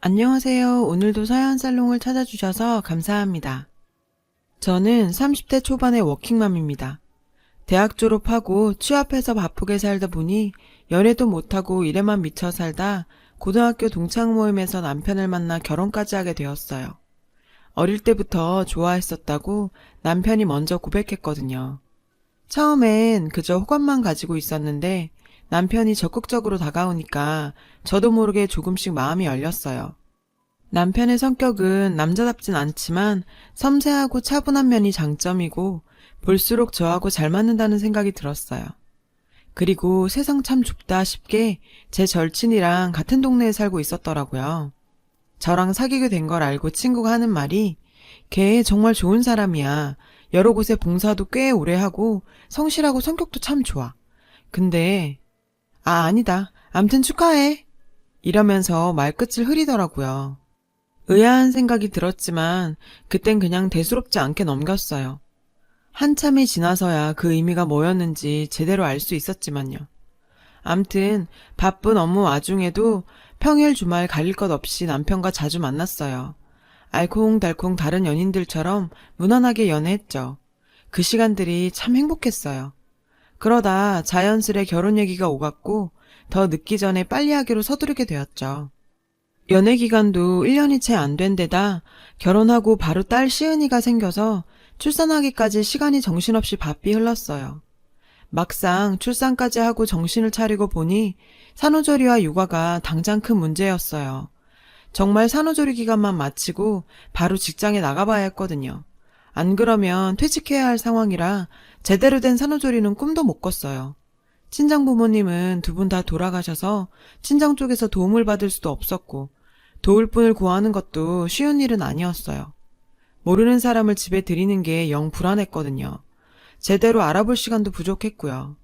안녕하세요. 오늘도 서현살롱을 찾아주셔서 감사합니다. 저는 30대 초반의 워킹맘입니다. 대학 졸업하고 취업해서 바쁘게 살다 보니 연애도 못하고 일에만 미쳐 살다 고등학교 동창 모임에서 남편을 만나 결혼까지 하게 되었어요. 어릴 때부터 좋아했었다고 남편이 먼저 고백했거든요. 처음엔 그저 호감만 가지고 있었는데 남편이 적극적으로 다가오니까 저도 모르게 조금씩 마음이 열렸어요. 남편의 성격은 남자답진 않지만 섬세하고 차분한 면이 장점이고 볼수록 저하고 잘 맞는다는 생각이 들었어요. 그리고 세상 참 좁다 싶게 제 절친이랑 같은 동네에 살고 있었더라고요. 저랑 사귀게 된 걸 알고 친구가 하는 말이 걔 정말 좋은 사람이야. 여러 곳에 봉사도 꽤 오래 하고 성실하고 성격도 참 좋아. 근데 아니다. 암튼 축하해. 이러면서 말끝을 흐리더라고요. 의아한 생각이 들었지만 그땐 그냥 대수롭지 않게 넘겼어요. 한참이 지나서야 그 의미가 뭐였는지 제대로 알 수 있었지만요. 암튼 바쁜 업무 와중에도 평일 주말 가릴 것 없이 남편과 자주 만났어요. 알콩달콩 다른 연인들처럼 무난하게 연애했죠. 그 시간들이 참 행복했어요. 그러다 자연스레 결혼 얘기가 오갔고 더 늦기 전에 빨리 하기로 서두르게 되었죠. 연애 기간도 1년이 채 안 된 데다 결혼하고 바로 딸 시은이가 생겨서 출산하기까지 시간이 정신없이 바삐 흘렀어요. 막상 출산까지 하고 정신을 차리고 보니 산후조리와 육아가 당장 큰 문제였어요. 정말 산후조리 기간만 마치고 바로 직장에 나가봐야 했거든요. 안 그러면 퇴직해야 할 상황이라 제대로 된 산후조리는 꿈도 못 꿨어요. 친정 부모님은 두 분 다 돌아가셔서 친정 쪽에서 도움을 받을 수도 없었고 도울 분을 구하는 것도 쉬운 일은 아니었어요. 모르는 사람을 집에 들이는 게 영 불안했거든요. 제대로 알아볼 시간도 부족했고요.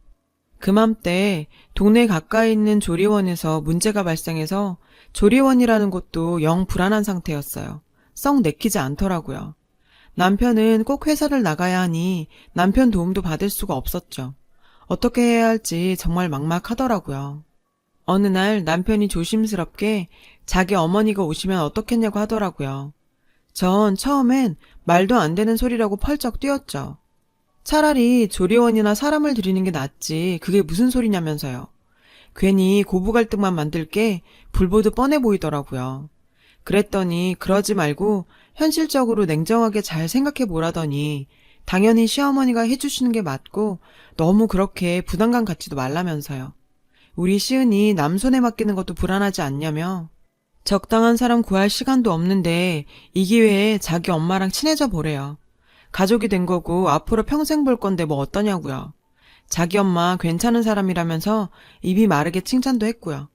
그맘때 동네 가까이 있는 조리원에서 문제가 발생해서 조리원이라는 곳도 영 불안한 상태였어요. 썩 내키지 않더라고요. 남편은 꼭 회사를 나가야 하니 남편 도움도 받을 수가 없었죠. 어떻게 해야 할지 정말 막막하더라고요. 어느 날 남편이 조심스럽게 자기 어머니가 오시면 어떻겠냐고 하더라고요. 전 처음엔 말도 안 되는 소리라고 펄쩍 뛰었죠. 차라리 조리원이나 사람을 들이는 게 낫지 그게 무슨 소리냐면서요. 괜히 고부 갈등만 만들 게 불보듯 뻔해 보이더라고요. 그랬더니 그러지 말고 현실적으로 냉정하게 잘 생각해 보라더니 당연히 시어머니가 해주시는 게 맞고 너무 그렇게 부담감 갖지도 말라면서요. 우리 시은이 남 손에 맡기는 것도 불안하지 않냐며. 적당한 사람 구할 시간도 없는데 이 기회에 자기 엄마랑 친해져 보래요. 가족이 된 거고 앞으로 평생 볼 건데 뭐 어떠냐고요. 자기 엄마 괜찮은 사람이라면서 입이 마르게 칭찬도 했고요.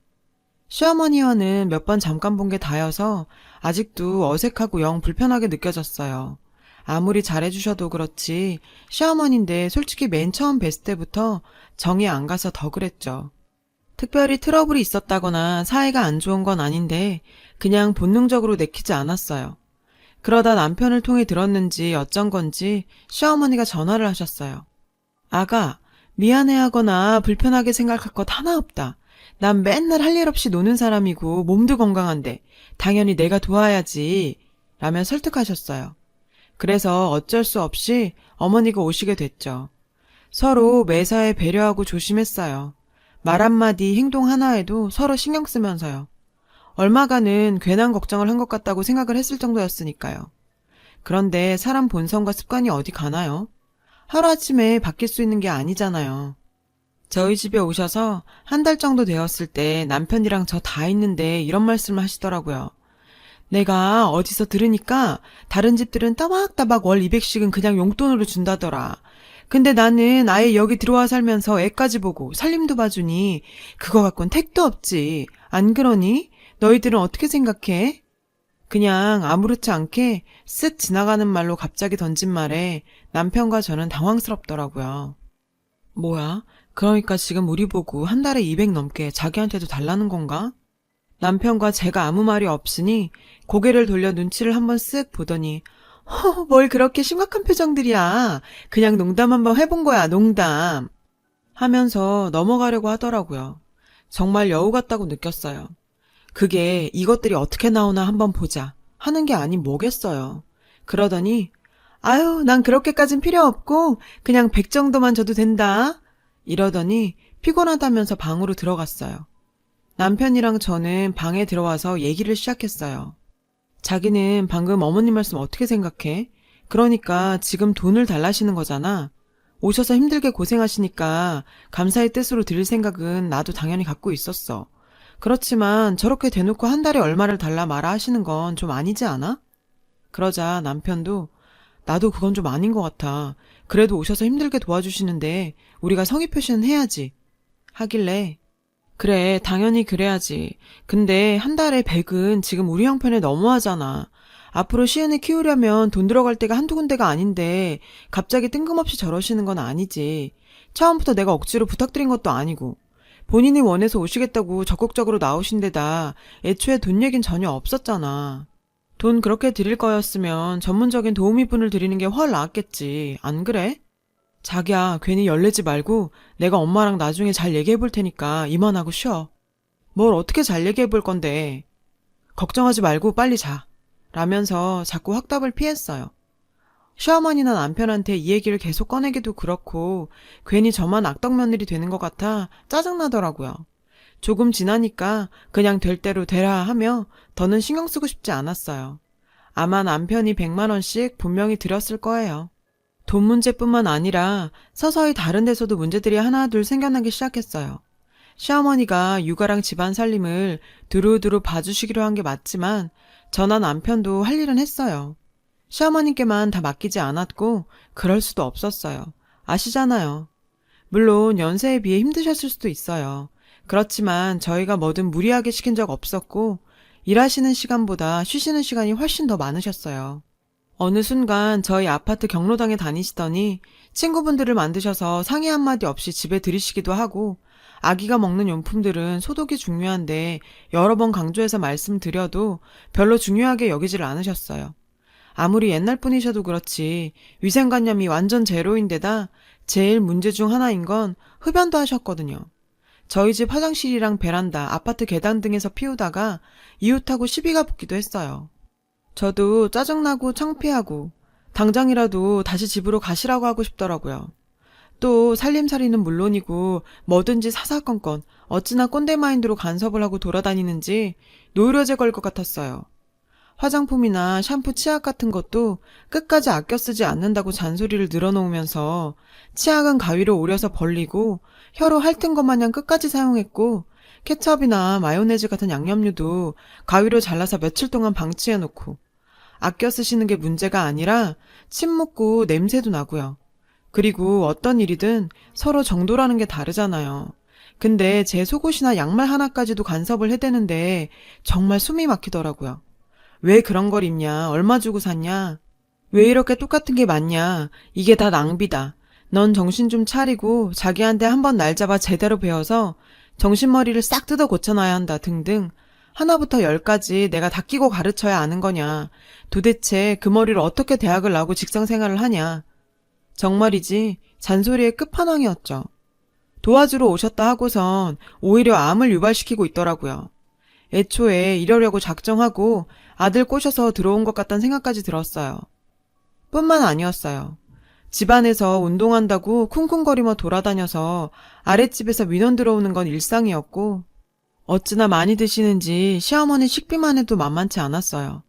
시어머니와는 몇 번 잠깐 본 게 다여서 아직도 어색하고 영 불편하게 느껴졌어요. 아무리 잘해주셔도 그렇지 시어머니인데 솔직히 맨 처음 뵀을 때부터 정이 안 가서 더 그랬죠. 특별히 트러블이 있었다거나 사이가 안 좋은 건 아닌데 그냥 본능적으로 내키지 않았어요. 그러다 남편을 통해 들었는지 어쩐 건지 시어머니가 전화를 하셨어요. 아가, 미안해하거나 불편하게 생각할 것 하나 없다. 난 맨날 할 일 없이 노는 사람이고 몸도 건강한데 당연히 내가 도와야지 라며 설득하셨어요. 그래서 어쩔 수 없이 어머니가 오시게 됐죠. 서로 매사에 배려하고 조심했어요. 말 한마디 행동 하나에도 서로 신경 쓰면서요. 얼마간은 괜한 걱정을 한 것 같다고 생각을 했을 정도였으니까요. 그런데 사람 본성과 습관이 어디 가나요? 하루아침에 바뀔 수 있는 게 아니잖아요. 저희 집에 오셔서 한 달 정도 되었을 때 남편이랑 저 다 있는데 이런 말씀을 하시더라고요. 내가 어디서 들으니까 다른 집들은 따박따박 월 200씩은 그냥 용돈으로 준다더라. 근데 나는 아예 여기 들어와 살면서 애까지 보고 살림도 봐주니 그거 갖고는 택도 없지. 안 그러니? 너희들은 어떻게 생각해? 그냥 아무렇지 않게 쓱 지나가는 말로 갑자기 던진 말에 남편과 저는 당황스럽더라고요. 뭐야? 그러니까 지금 우리 보고 한 달에 200 넘게 자기한테도 달라는 건가? 남편과 제가 아무 말이 없으니 고개를 돌려 눈치를 한번 쓱 보더니 뭘 그렇게 심각한 표정들이야. 그냥 농담 한번 해본 거야, 농담. 하면서 넘어가려고 하더라고요. 정말 여우 같다고 느꼈어요. 그게 이것들이 어떻게 나오나 한번 보자 하는 게 아닌 뭐겠어요. 그러더니 아유, 난 그렇게까진 필요 없고 그냥 100 정도만 줘도 된다. 이러더니 피곤하다면서 방으로 들어갔어요. 남편이랑 저는 방에 들어와서 얘기를 시작했어요. 자기는 방금 어머님 말씀 어떻게 생각해? 그러니까 지금 돈을 달라시는 거잖아. 오셔서 힘들게 고생하시니까 감사의 뜻으로 드릴 생각은 나도 당연히 갖고 있었어. 그렇지만 저렇게 대놓고 한 달에 얼마를 달라 말아 하시는 건 좀 아니지 않아? 그러자 남편도 나도 그건 좀 아닌 것 같아. 그래도 오셔서 힘들게 도와주시는데 우리가 성의 표시는 해야지. 하길래 그래, 당연히 그래야지. 근데 한 달에 100은 지금 우리 형편에 너무하잖아. 앞으로 시은이 키우려면 돈 들어갈 데가 한두 군데가 아닌데 갑자기 뜬금없이 저러시는 건 아니지. 처음부터 내가 억지로 부탁드린 것도 아니고. 본인이 원해서 오시겠다고 적극적으로 나오신 데다 애초에 돈 얘긴 전혀 없었잖아. 돈 그렇게 드릴 거였으면 전문적인 도우미분을 드리는 게 훨 나았겠지. 안 그래? 자기야, 괜히 열내지 말고 내가 엄마랑 나중에 잘 얘기해 볼 테니까 이만하고 쉬어. 뭘 어떻게 잘 얘기해 볼 건데. 걱정하지 말고 빨리 자. 라면서 자꾸 확답을 피했어요. 시어머니나 남편한테 이 얘기를 계속 꺼내기도 그렇고 괜히 저만 악덕며느리 되는 것 같아 짜증나더라고요. 조금 지나니까 그냥 될 대로 되라 하며 더는 신경 쓰고 싶지 않았어요. 아마 남편이 100만 원씩 분명히 드렸을 거예요. 돈 문제뿐만 아니라 서서히 다른 데서도 문제들이 하나둘 생겨나기 시작했어요. 시어머니가 육아랑 집안 살림을 두루두루 봐주시기로 한 게 맞지만 저나 남편도 할 일은 했어요. 시어머님께만 다 맡기지 않았고 그럴 수도 없었어요. 아시잖아요. 물론 연세에 비해 힘드셨을 수도 있어요. 그렇지만 저희가 뭐든 무리하게 시킨 적 없었고 일하시는 시간보다 쉬시는 시간이 훨씬 더 많으셨어요. 어느 순간 저희 아파트 경로당에 다니시더니 친구분들을 만드셔서 상의 한마디 없이 집에 들이시기도 하고 아기가 먹는 용품들은 소독이 중요한데 여러 번 강조해서 말씀드려도 별로 중요하게 여기질 않으셨어요. 아무리 옛날 분이셔도 그렇지 위생관념이 완전 제로인데다 제일 문제 중 하나인 건 흡연도 하셨거든요. 저희 집 화장실이랑 베란다, 아파트 계단 등에서 피우다가 이웃하고 시비가 붙기도 했어요. 저도 짜증나고 창피하고 당장이라도 다시 집으로 가시라고 하고 싶더라고요. 또 살림살이는 물론이고 뭐든지 사사건건 어찌나 꼰대 마인드로 간섭을 하고 돌아다니는지 노이로제 걸 것 같았어요. 화장품이나 샴푸, 치약 같은 것도 끝까지 아껴 쓰지 않는다고 잔소리를 늘어놓으면서 치약은 가위로 오려서 벌리고 혀로 핥은 것 마냥 끝까지 사용했고 케첩이나 마요네즈 같은 양념류도 가위로 잘라서 며칠 동안 방치해놓고 아껴 쓰시는 게 문제가 아니라 침 묻고 냄새도 나고요. 그리고 어떤 일이든 서로 정도라는 게 다르잖아요. 근데 제 속옷이나 양말 하나까지도 간섭을 해대는데 정말 숨이 막히더라고요. 왜 그런 걸 입냐? 얼마 주고 샀냐? 왜 이렇게 똑같은 게 많냐? 이게 다 낭비다. 넌 정신 좀 차리고 자기한테 한번 날 잡아 제대로 배워서 정신머리를 싹 뜯어 고쳐놔야 한다 등등 하나부터 10까지 내가 다 끼고 가르쳐야 아는 거냐. 도대체 그 머리를 어떻게 대학을 나오고 직장생활을 하냐. 정말이지 잔소리의 끝판왕이었죠. 도와주러 오셨다 하고선 오히려 암을 유발시키고 있더라고요. 애초에 이러려고 작정하고 아들 꼬셔서 들어온 것 같다는 생각까지 들었어요. 뿐만 아니었어요. 집안에서 운동한다고 쿵쿵거리며 돌아다녀서 아랫집에서 민원 들어오는 건 일상이었고 어찌나 많이 드시는지 시어머니 식비만 해도 만만치 않았어요.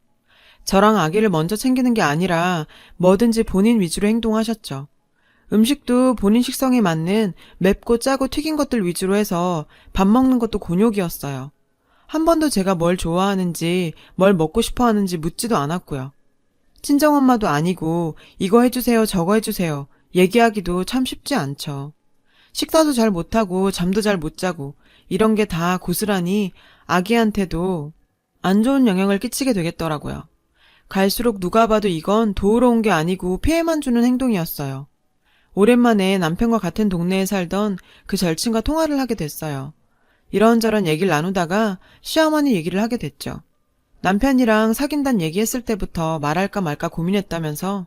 저랑 아기를 먼저 챙기는 게 아니라 뭐든지 본인 위주로 행동하셨죠. 음식도 본인 식성에 맞는 맵고 짜고 튀긴 것들 위주로 해서 밥 먹는 것도 곤욕이었어요. 한 번도 제가 뭘 좋아하는지 뭘 먹고 싶어 하는지 묻지도 않았고요. 친정엄마도 아니고 이거 해주세요 저거 해주세요 얘기하기도 참 쉽지 않죠. 식사도 잘 못하고 잠도 잘 못 자고 이런 게 다 고스란히 아기한테도 안 좋은 영향을 끼치게 되겠더라고요. 갈수록 누가 봐도 이건 도우러 온 게 아니고 피해만 주는 행동이었어요. 오랜만에 남편과 같은 동네에 살던 그 절친과 통화를 하게 됐어요. 이런저런 얘기를 나누다가 시어머니 얘기를 하게 됐죠. 남편이랑 사귄다는 얘기했을 때부터 말할까 말까 고민했다면서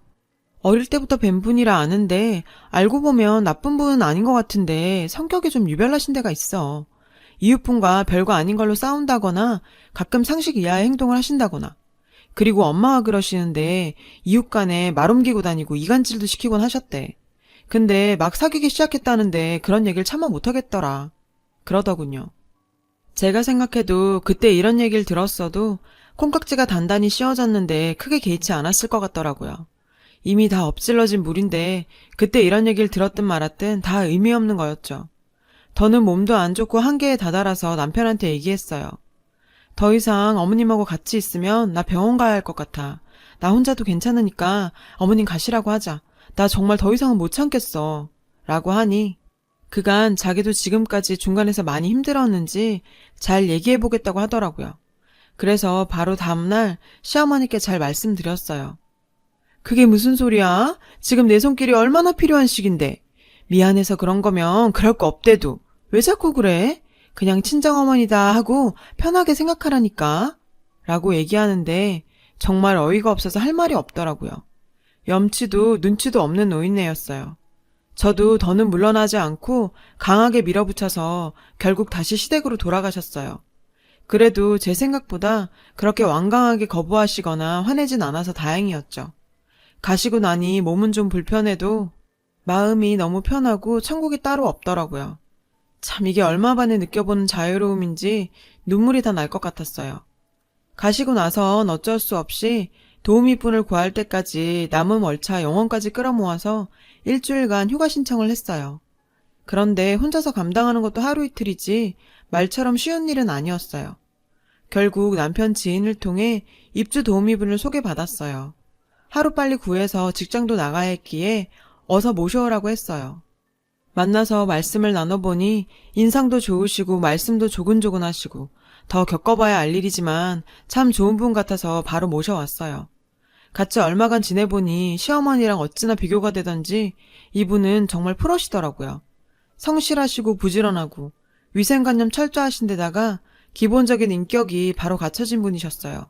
어릴 때부터 뵌 분이라 아는데 알고 보면 나쁜 분은 아닌 것 같은데 성격이 좀 유별나신 데가 있어. 이웃분과 별거 아닌 걸로 싸운다거나 가끔 상식 이하의 행동을 하신다거나 그리고 엄마가 그러시는데 이웃 간에 말 옮기고 다니고 이간질도 시키곤 하셨대. 근데 막 사귀기 시작했다는데 그런 얘기를 차마 못하겠더라. 그러더군요. 제가 생각해도 그때 이런 얘기를 들었어도 콩깍지가 단단히 씌워졌는데 크게 개의치 않았을 것 같더라고요. 이미 다 엎질러진 물인데 그때 이런 얘기를 들었든 말았든 다 의미 없는 거였죠. 더는 몸도 안 좋고 한계에 다다라서 남편한테 얘기했어요. 더 이상 어머님하고 같이 있으면 나 병원 가야 할 것 같아. 나 혼자도 괜찮으니까 어머님 가시라고 하자. 나 정말 더 이상은 못 참겠어. 라고 하니 그간 자기도 지금까지 중간에서 많이 힘들었는지 잘 얘기해보겠다고 하더라고요. 그래서 바로 다음날 시어머니께 잘 말씀드렸어요. 그게 무슨 소리야? 지금 내 손길이 얼마나 필요한 시기인데. 미안해서 그런 거면 그럴 거 없대도. 왜 자꾸 그래? 그냥 친정어머니다 하고 편하게 생각하라니까. 라고 얘기하는데 정말 어이가 없어서 할 말이 없더라고요. 염치도 눈치도 없는 노인네였어요. 저도 더는 물러나지 않고 강하게 밀어붙여서 결국 다시 시댁으로 돌아가셨어요. 그래도 제 생각보다 그렇게 완강하게 거부하시거나 화내진 않아서 다행이었죠. 가시고 나니 몸은 좀 불편해도 마음이 너무 편하고 천국이 따로 없더라고요. 참 이게 얼마 만에 느껴보는 자유로움인지 눈물이 다 날 것 같았어요. 가시고 나선 어쩔 수 없이 도우미분을 구할 때까지 남은 월차 영원까지 끌어모아서 일주일간 휴가 신청을 했어요. 그런데 혼자서 감당하는 것도 하루 이틀이지 말처럼 쉬운 일은 아니었어요. 결국 남편 지인을 통해 입주 도우미분을 소개받았어요. 하루빨리 구해서 직장도 나가야 했기에 어서 모셔오라고 했어요. 만나서 말씀을 나눠보니 인상도 좋으시고 말씀도 조근조근 하시고 더 겪어봐야 알 일이지만 참 좋은 분 같아서 바로 모셔왔어요. 같이 얼마간 지내보니 시어머니랑 어찌나 비교가 되던지 이분은 정말 프로시더라고요. 성실하시고 부지런하고 위생관념 철저하신 데다가 기본적인 인격이 바로 갖춰진 분이셨어요.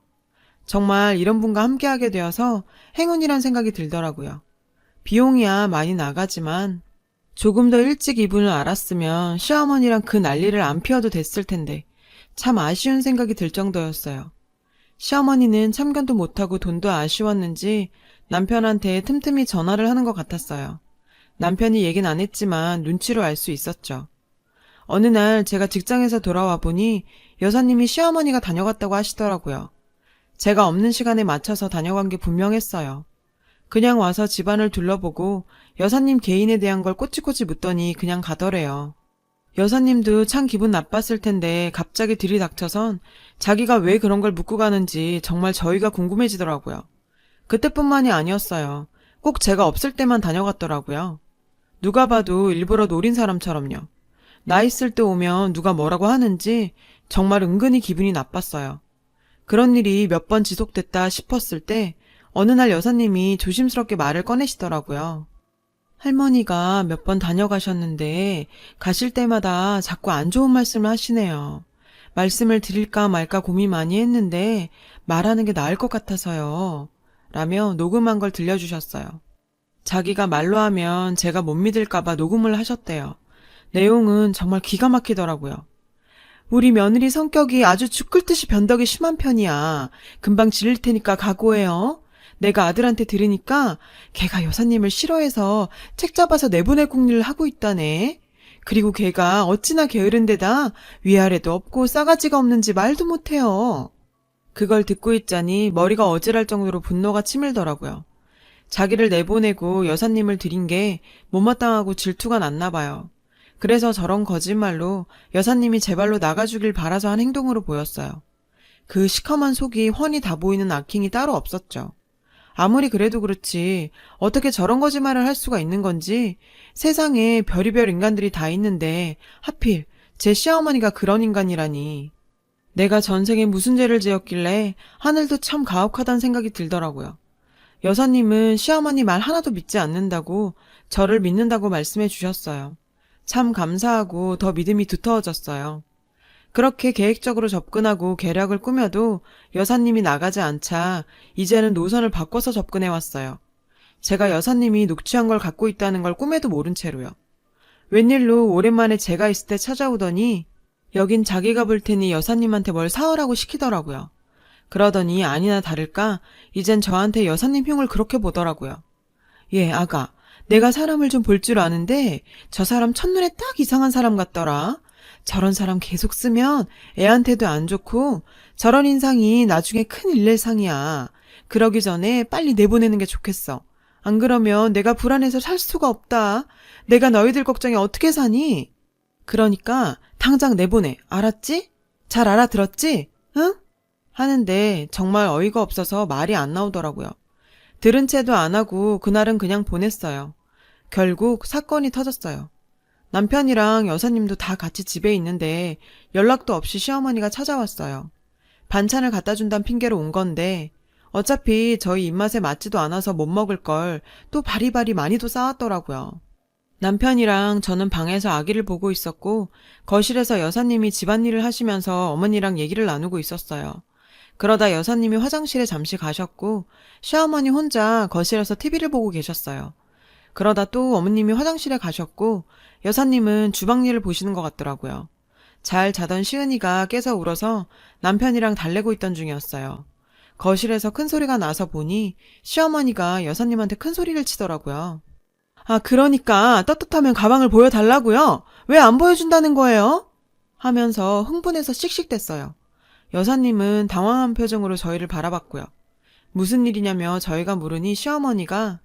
정말 이런 분과 함께하게 되어서 행운이란 생각이 들더라고요. 비용이야 많이 나가지만 조금 더 일찍 이분을 알았으면 시어머니랑 그 난리를 안 피워도 됐을 텐데 참 아쉬운 생각이 들 정도였어요. 시어머니는 참견도 못하고 돈도 아쉬웠는지 남편한테 틈틈이 전화를 하는 것 같았어요. 남편이 얘긴 안 했지만 눈치로 알 수 있었죠. 어느 날 제가 직장에서 돌아와 보니 여사님이 시어머니가 다녀갔다고 하시더라고요. 제가 없는 시간에 맞춰서 다녀간 게 분명했어요. 그냥 와서 집안을 둘러보고 여사님 개인에 대한 걸 꼬치꼬치 묻더니 그냥 가더래요. 여사님도 참 기분 나빴을 텐데 갑자기 들이닥쳐선 자기가 왜 그런 걸 묻고 가는지 정말 저희가 궁금해지더라고요. 그때뿐만이 아니었어요. 꼭 제가 없을 때만 다녀갔더라고요. 누가 봐도 일부러 노린 사람처럼요. 나 있을 때 오면 누가 뭐라고 하는지 정말 은근히 기분이 나빴어요. 그런 일이 몇 번 지속됐다 싶었을 때 어느 날 여사님이 조심스럽게 말을 꺼내시더라고요. 할머니가 몇 번 다녀가셨는데 가실 때마다 자꾸 안 좋은 말씀을 하시네요. 말씀을 드릴까 말까 고민 많이 했는데 말하는 게 나을 것 같아서요. 라며 녹음한 걸 들려주셨어요. 자기가 말로 하면 제가 못 믿을까봐 녹음을 하셨대요. 내용은 정말 기가 막히더라고요. 우리 며느리 성격이 아주 죽을 듯이 변덕이 심한 편이야. 금방 질릴 테니까 각오해요. 내가 아들한테 들으니까 걔가 여사님을 싫어해서 책 잡아서 내보낼 궁리를 하고 있다네. 그리고 걔가 어찌나 게으른 데다 위아래도 없고 싸가지가 없는지 말도 못해요. 그걸 듣고 있자니 머리가 어지랄 정도로 분노가 치밀더라고요. 자기를 내보내고 여사님을 들인 게 못마땅하고 질투가 났나 봐요. 그래서 저런 거짓말로 여사님이 제 발로 나가주길 바라서 한 행동으로 보였어요. 그 시커먼 속이 훤히 다 보이는 악행이 따로 없었죠. 아무리 그래도 그렇지 어떻게 저런 거짓말을 할 수가 있는 건지 세상에 별의별 인간들이 다 있는데 하필 제 시어머니가 그런 인간이라니. 내가 전생에 무슨 죄를 지었길래 하늘도 참 가혹하다는 생각이 들더라고요. 여사님은 시어머니 말 하나도 믿지 않는다고 저를 믿는다고 말씀해 주셨어요. 참 감사하고 더 믿음이 두터워졌어요. 그렇게 계획적으로 접근하고 계략을 꾸며도 여사님이 나가지 않자 이제는 노선을 바꿔서 접근해왔어요. 제가 여사님이 녹취한 걸 갖고 있다는 걸 꿈에도 모른 채로요. 웬일로 오랜만에 제가 있을 때 찾아오더니 여긴 자기가 볼 테니 여사님한테 뭘 사오라고 시키더라고요. 그러더니 아니나 다를까 이젠 저한테 여사님 흉을 그렇게 보더라고요. 예, 아가. 내가 사람을 좀 볼 줄 아는데 저 사람 첫눈에 딱 이상한 사람 같더라. 저런 사람 계속 쓰면 애한테도 안 좋고 저런 인상이 나중에 큰 일례상이야. 그러기 전에 빨리 내보내는 게 좋겠어. 안 그러면 내가 불안해서 살 수가 없다. 내가 너희들 걱정에 어떻게 사니? 그러니까 당장 내보내. 알았지? 잘 알아들었지? 응? 하는데 정말 어이가 없어서 말이 안 나오더라고요. 들은 채도 안 하고 그날은 그냥 보냈어요. 결국 사건이 터졌어요. 남편이랑 여사님도 다 같이 집에 있는데 연락도 없이 시어머니가 찾아왔어요. 반찬을 갖다 준다는 핑계로 온 건데 어차피 저희 입맛에 맞지도 않아서 못 먹을 걸 또 바리바리 많이도 싸왔더라고요. 남편이랑 저는 방에서 아기를 보고 있었고 거실에서 여사님이 집안일을 하시면서 어머니랑 얘기를 나누고 있었어요. 그러다 여사님이 화장실에 잠시 가셨고 시어머니 혼자 거실에서 TV를 보고 계셨어요. 그러다 또 어머님이 화장실에 가셨고 여사님은 주방 일을 보시는 것 같더라고요. 잘 자던 시은이가 깨서 울어서 남편이랑 달래고 있던 중이었어요. 거실에서 큰 소리가 나서 보니 시어머니가 여사님한테 큰 소리를 치더라고요. 아, 그러니까 떳떳하면 가방을 보여달라고요? 왜 안 보여준다는 거예요? 하면서 흥분해서 씩씩댔어요. 여사님은 당황한 표정으로 저희를 바라봤고요. 무슨 일이냐며 저희가 물으니 시어머니가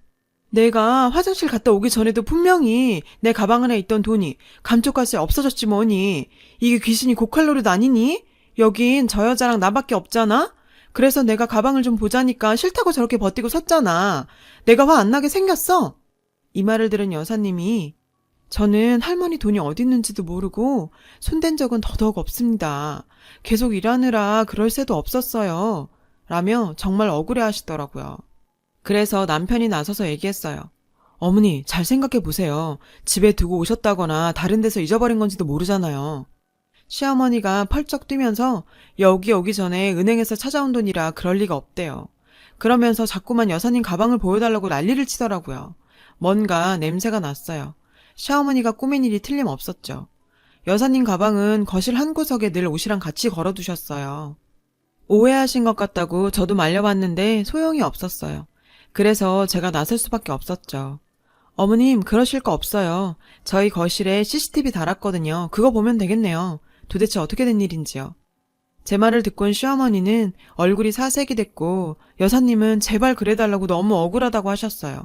내가 화장실 갔다 오기 전에도 분명히 내 가방 안에 있던 돈이 감쪽같이 없어졌지 뭐니. 이게 귀신이 고칼로리도 아니니? 여긴 저 여자랑 나밖에 없잖아? 그래서 내가 가방을 좀 보자니까 싫다고 저렇게 버티고 섰잖아. 내가 화 안 나게 생겼어? 이 말을 들은 여사님이 저는 할머니 돈이 어디 있는지도 모르고 손댄 적은 더더욱 없습니다. 계속 일하느라 그럴 새도 없었어요. 라며 정말 억울해 하시더라고요. 그래서 남편이 나서서 얘기했어요. 어머니, 잘 생각해 보세요. 집에 두고 오셨다거나 다른 데서 잊어버린 건지도 모르잖아요. 시어머니가 펄쩍 뛰면서 여기 오기 전에 은행에서 찾아온 돈이라 그럴 리가 없대요. 그러면서 자꾸만 여사님 가방을 보여달라고 난리를 치더라고요. 뭔가 냄새가 났어요. 시어머니가 꾸민 일이 틀림없었죠. 여사님 가방은 거실 한 구석에 늘 옷이랑 같이 걸어두셨어요. 오해하신 것 같다고 저도 말려봤는데 소용이 없었어요. 그래서 제가 나설 수밖에 없었죠. 어머님, 그러실 거 없어요. 저희 거실에 CCTV 달았거든요. 그거 보면 되겠네요. 도대체 어떻게 된 일인지요. 제 말을 듣고 온 시어머니는 얼굴이 사색이 됐고 여사님은 제발 그래달라고 너무 억울하다고 하셨어요.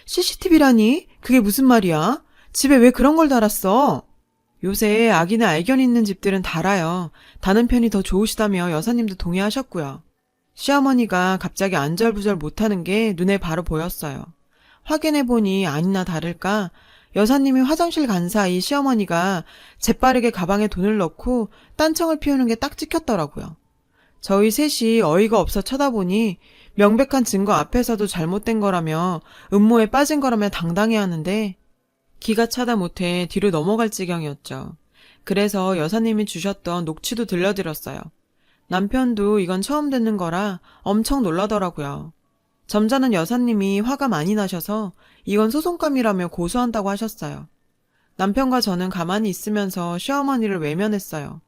CCTV라니? 그게 무슨 말이야? 집에 왜 그런 걸 달았어? 요새 아기나 애견 있는 집들은 달아요. 다는 편이 더 좋으시다며 여사님도 동의하셨고요. 시어머니가 갑자기 안절부절 못하는 게 눈에 바로 보였어요. 확인해보니 아니나 다를까 여사님이 화장실 간 사이 시어머니가 재빠르게 가방에 돈을 넣고 딴청을 피우는 게 딱 찍혔더라고요. 저희 셋이 어이가 없어 쳐다보니 명백한 증거 앞에서도 잘못된 거라며 음모에 빠진 거라며 당당해 하는데 기가 차다 못해 뒤로 넘어갈 지경이었죠. 그래서 여사님이 주셨던 녹취도 들려드렸어요. 남편도 이건 처음 듣는 거라 엄청 놀라더라고요. 점잖은 여사님이 화가 많이 나셔서 이건 소송감이라며 고소한다고 하셨어요. 남편과 저는 가만히 있으면서 시어머니를 외면했어요.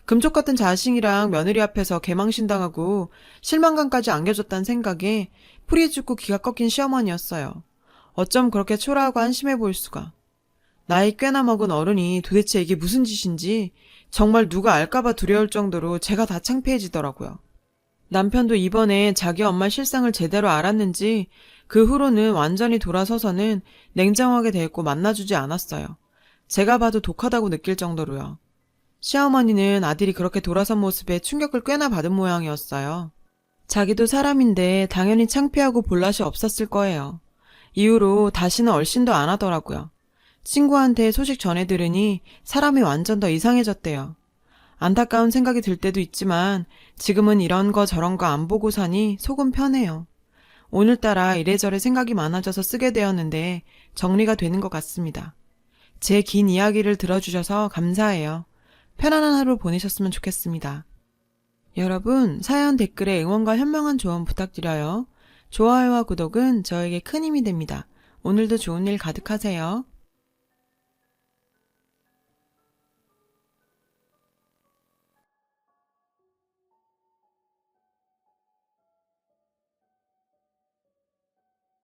금쪽 같은 자식이랑 며느리 앞에서 개망신당하고 실망감까지 안겨줬다는 생각에 풀이 죽고 기가 꺾인 시어머니였어요. 어쩜 그렇게 초라하고 한심해 보일 수가. 나이 꽤나 먹은 어른이 도대체 이게 무슨 짓인지 정말 누가 알까봐 두려울 정도로 제가 다 창피해지더라고요. 남편도 이번에 자기 엄마 실상을 제대로 알았는지 그 후로는 완전히 돌아서서는 냉정하게 대했고 만나주지 않았어요. 제가 봐도 독하다고 느낄 정도로요. 시어머니는 아들이 그렇게 돌아선 모습에 충격을 꽤나 받은 모양이었어요. 자기도 사람인데 당연히 창피하고 볼낯이 없었을 거예요. 이후로 다시는 얼씬도 안 하더라고요. 친구한테 소식 전해 들으니 사람이 완전 더 이상해졌대요. 안타까운 생각이 들 때도 있지만 지금은 이런 거 저런 거 안 보고 사니 속은 편해요. 오늘따라 이래저래 생각이 많아져서 쓰게 되었는데 정리가 되는 것 같습니다. 제 긴 이야기를 들어주셔서 감사해요. 편안한 하루 보내셨으면 좋겠습니다. 여러분, 사연 댓글에 응원과 현명한 조언 부탁드려요. 좋아요와 구독은 저에게 큰 힘이 됩니다. 오늘도 좋은 일 가득하세요.